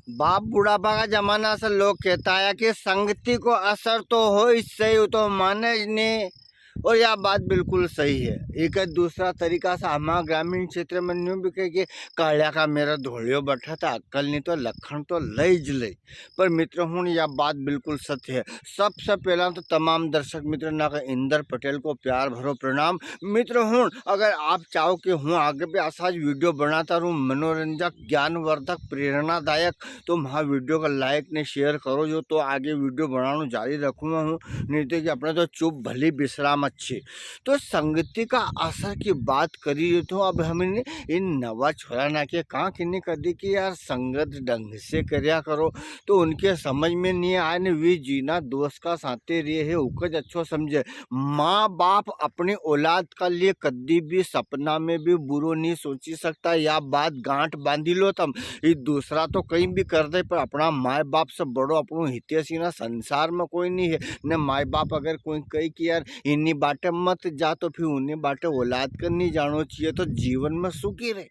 बाप बुढ़ापा का जमाना से लोग कहता है कि संगति को असर तो हो इससे ही तो माने ही नहीं। और यह बात बिल्कुल सही है। एक दूसरा तरीका से हमारा ग्रामीण क्षेत्र में न्यू भी कह के कालिया का मेरा धोलियो बैठा था अक्कल नहीं तो लखन तो लई ज लई। पर मित्र हूँ यह बात बिल्कुल सत्य है। सबसे पहला तो तमाम दर्शक मित्र ना इंदर पटेल को प्यार भरो प्रणाम। मित्र हूँ अगर आप चाहो कि हूँ आगे भी ऐसा वीडियो बनाता रहूँ मनोरंजक ज्ञानवर्धक प्रेरणादायक तो वहाँ वीडियो का लाइक ने शेयर करो जो तो आगे वीडियो बनाना जारी रखूँगा हूँ। नहीं तो कि अपने तो चुप भली विश्राम अच्छी। तो संगति का असर की बात करी तो अब हमने इन नवा छोरा ना के कहाँ किन्ने कदी कि यार संगत ढंग से करया करो तो उनके समझ में नहीं आए न वे जीना दोस्त का साथे रहे है उकज अच्छो समझे। माँ बाप अपने औलाद का लिए कदी भी सपना में भी बुरो नहीं सोची सकता। या बात गांठ बांधी लो तम ये दूसरा तो कहीं भी कर दे पर अपना माए बाप से बड़ो अपनो हितेशी ना संसार में कोई नहीं है न। माए बाप अगर कोई कही कि यार इन्हीं बाटे मत जा तो फिर उन्हीं बाटे औलाद करनी जानो चाहिए तो जीवन में सुखी रहे।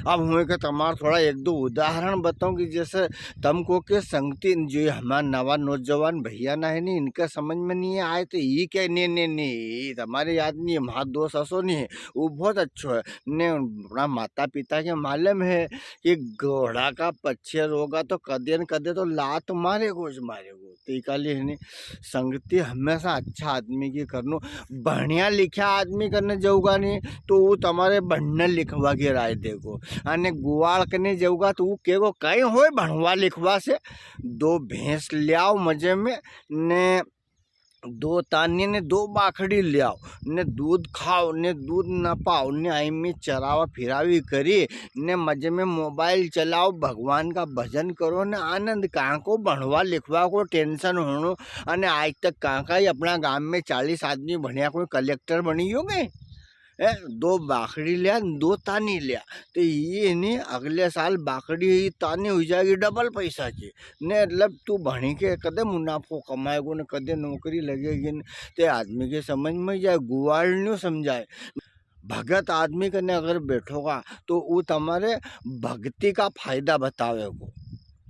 अब हुए के तमार थोड़ा एक दो उदाहरण बताऊं कि जैसे तुमको के संगति जो हमारा नवा नौजवान भैया ना है नहीं इनका समझ में नहीं आए तो ये क्या नहीं नहीं नहीं हमारे याद नहीं है महा दोस्त असो नहीं है वो बहुत अच्छो है ने अपना माता पिता के मालूम है कि घोड़ा का पच्छे रोगा तो कदे न कदे तो लात मारेगो तो इकाली है नहीं संगति हमेशा अच्छा आदमी की करनो। बढ़िया लिखा आदमी करने जाऊगा नहीं तो वो तुम्हारे बढ़ने लिखवा के राय देगो अने गुवाड़ करने जाऊगा तो वो केगो कहीं होए भणवा लिखवा से दो भैंस ले आओ मजे में ने दो तानी ने दो बाखड़ी ले आओ ने दूध खाओ ने दूध न पाओ ने आई में चरावा फिरावी करी ने मजे में मोबाइल चलाओ भगवान का भजन करो ने आनंद कहाँ को बढ़वा लिखवा को टेंशन होनो। अने आज तक कहाँ का ही अपना गांव में 40 आदमी बढ़िया कोई कलेक्टर बनी हो गए दो बाखड़ी लिया दो तानी लिया तो ये नहीं अगले साल बाखड़ी ही तानी हो जाएगी डबल पैसा की ने मतलब तू भणी के कदे मुनाफो कमाएगो न कदे नौकरी लगेगी न ते आदमी के समझ में जाए गुवाड़ नहीं समझाए। भगत आदमी करने अगर बैठोगा तो वो तुम्हारे भक्ति का फायदा बतावेगो।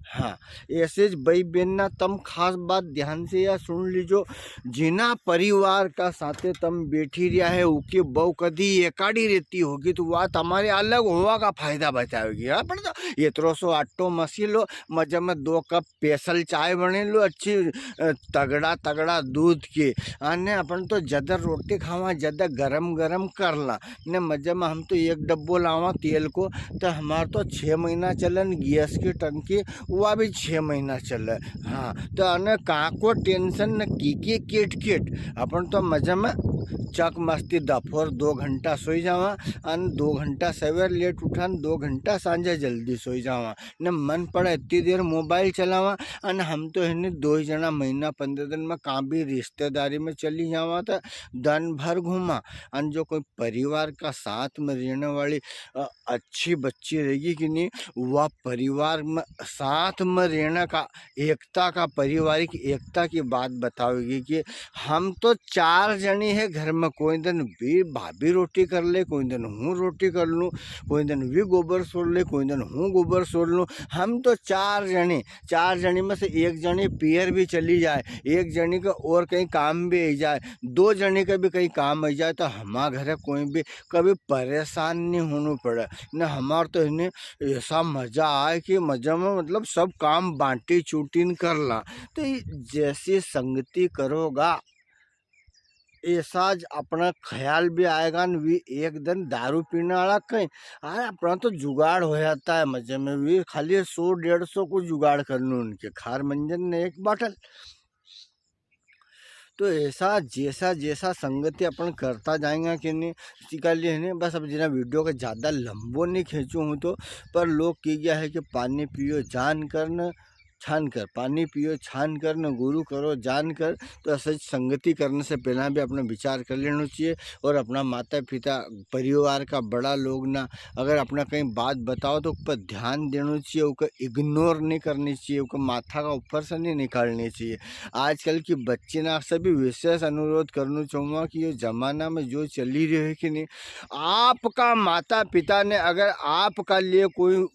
हाँ ऐसे भाई बहन ना तम खास बात ध्यान से या सुन लीजो जिना परिवार का साथे तम बैठी रहा है उके बहु कदी एकाड़ी रहती होगी तो वह तुम्हारे अलग हुआ का फायदा बताएगी। हाँ पर तो ये तो सो आटो मसी लो मजे में 2 कप स्पेशल चाय बने लो अच्छी तगड़ा तगड़ा दूध की अने अपन तो ज्यादा रोटी खावा ज्यादा गरम गरम करला ने मजे में हम तो 1 डब्बो लावा तेल को तो हमार तो 6 महीना चलन गैस की टंकी वह भी 6 महीना चल रहा है। हाँ तो अने कहाँ को टेंशन न की किट किट अपन तो मजे में चक मस्ती दफोर 2 घंटा सोई जावा अन 2 घंटा सवेर लेट उठा 2 घंटा सांझे जल्दी सोई जावा न मन पड़ा इतनी देर मोबाइल चलावा अन हम तो है 2 जना महीना 15 दिन में कहाँ भी रिश्तेदारी में चली जावा तो दिन भर घूमा। अन जो कोई परिवार का साथ में रहने वाली अच्छी बच्ची रहेगी कि नहीं वह परिवार में साथ में रहने का एकता का पारिवारिक एकता की बात बताओगी कि हम तो 4 जने हैं घर में कोई दिन भी भाभी रोटी कर ले कोई दिन हूँ रोटी कर लूँ कोई दिन भी गोबर सोड़ ले कोई दिन हूँ गोबर सोड़ लूँ। हम तो 4 जने में से 1 जनी पियर भी चली जाए 1 जनी का और कहीं काम भी आ जाए 2 जने का भी कहीं काम आ जाए तो हमारे घर कोई भी कभी परेशान नहीं होना पड़े न। हमार तो इन्हें ऐसा मज़ा आए कि मज़ा में मतलब सब काम बांटी चूटीन करला। तो जैसी संगति करोगा ऐसा अपना ख्याल भी आएगा न भी एक दिन दारू पीने वाला कहीं अरे अपना तो जुगाड़ हो जाता है मजे में भी खाली 100-150 को जुगाड़ कर लूँ उनके खार मंजन ने 1 बाटल। तो ऐसा जैसा जैसा संगति अपन करता जाएंगे कि नहीं इसी का लिए नहीं बस अब जिना वीडियो का ज़्यादा लंबो नहीं खींचूँ हूँ तो पर लोग की गया है कि पानी पियो जान कर न छान कर पानी पियो, छान कर न गुरु करो जान कर। तो ऐसे संगति करने से पहला भी अपना विचार कर लेना चाहिए। और अपना माता पिता परिवार का बड़ा लोग ना अगर अपना कहीं बात बताओ तो ऊपर ध्यान देना चाहिए, ऊपर इग्नोर नहीं करनी चाहिए, ऊपर माथा का ऊपर से नहीं निकालनी चाहिए। आजकल की बच्चे ना सभी विशेष अनुरोध करना चाहूँगा कि ये ज़माना में जो चली रही है कि नहीं, आपका माता पिता ने अगर आपका लिए कोई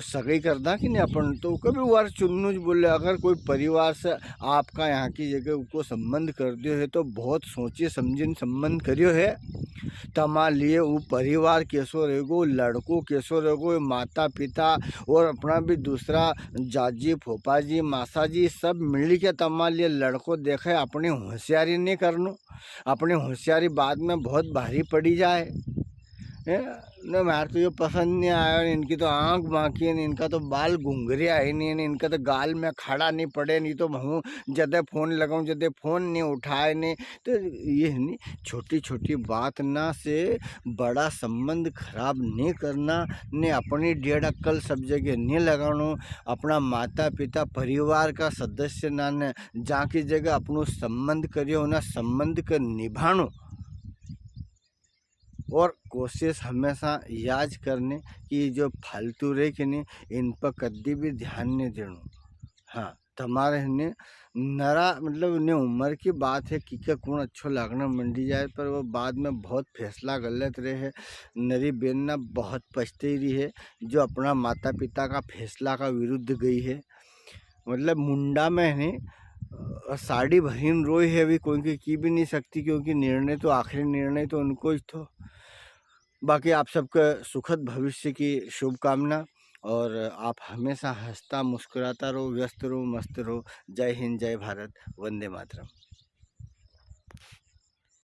सगाई करदा कि नहीं अपन तो कभी वार चुन्नू बोले, अगर कोई परिवार से आपका यहाँ की जगह को संबंध कर दियो है तो बहुत सोचे समझे संबंध करियो है। तमा लिए वो परिवार कैसो रहेगो, लड़को कैसो रहेगो, माता पिता और अपना भी दूसरा जाजी फोपा जी मासा जी सब मिल के तमा लिए लड़को देखे। अपनी होशियारी नहीं करनो, अपनी होशियारी बाद में बहुत भारी पड़ी जाए। न मार तो ये पसंद नहीं आया, इनकी तो आँख बाकी है, इनका तो बाल घुंघरे आए नहीं, इनका तो गाल में खड़ा नहीं पड़े, नहीं तो हूँ जदे फ़ोन लगाऊँ जदे फ़ोन नहीं उठाए नहीं। तो ये नहीं छोटी छोटी बात ना से बड़ा संबंध खराब नहीं करना, ने अपनी डेढ़ अक्कल सब जगह नहीं लगानो। अपना माता पिता परिवार का सदस्य ना ने जाकी जगह अपनो संबंध करियो ना संबंध कर निभानो। और कोशिश हमेशा याद करने कि जो फालतू रहे कि नहीं इन पर कभी भी ध्यान नहीं देना। हाँ तुम्हारे ने नरा मतलब ने उम्र की बात है कि क्या कौन अच्छो लागना मंडी जाए, पर वो बाद में बहुत फैसला गलत रहे है। नरी बेन ना बहुत पछती रही है जो अपना माता पिता का फैसला का विरुद्ध गई है। मतलब मुंडा में है साड़ी भरीन रोई है, अभी कोई की भी नहीं सकती क्योंकि निर्णय तो आखिरी निर्णय तो उनको ही तो। बाकी आप सबका सुखद भविष्य की शुभकामना। और आप हमेशा हंसता मुस्कुराता रहो, व्यस्त रहो, मस्त रहो। जय हिंद, जय भारत, वंदे मातरम।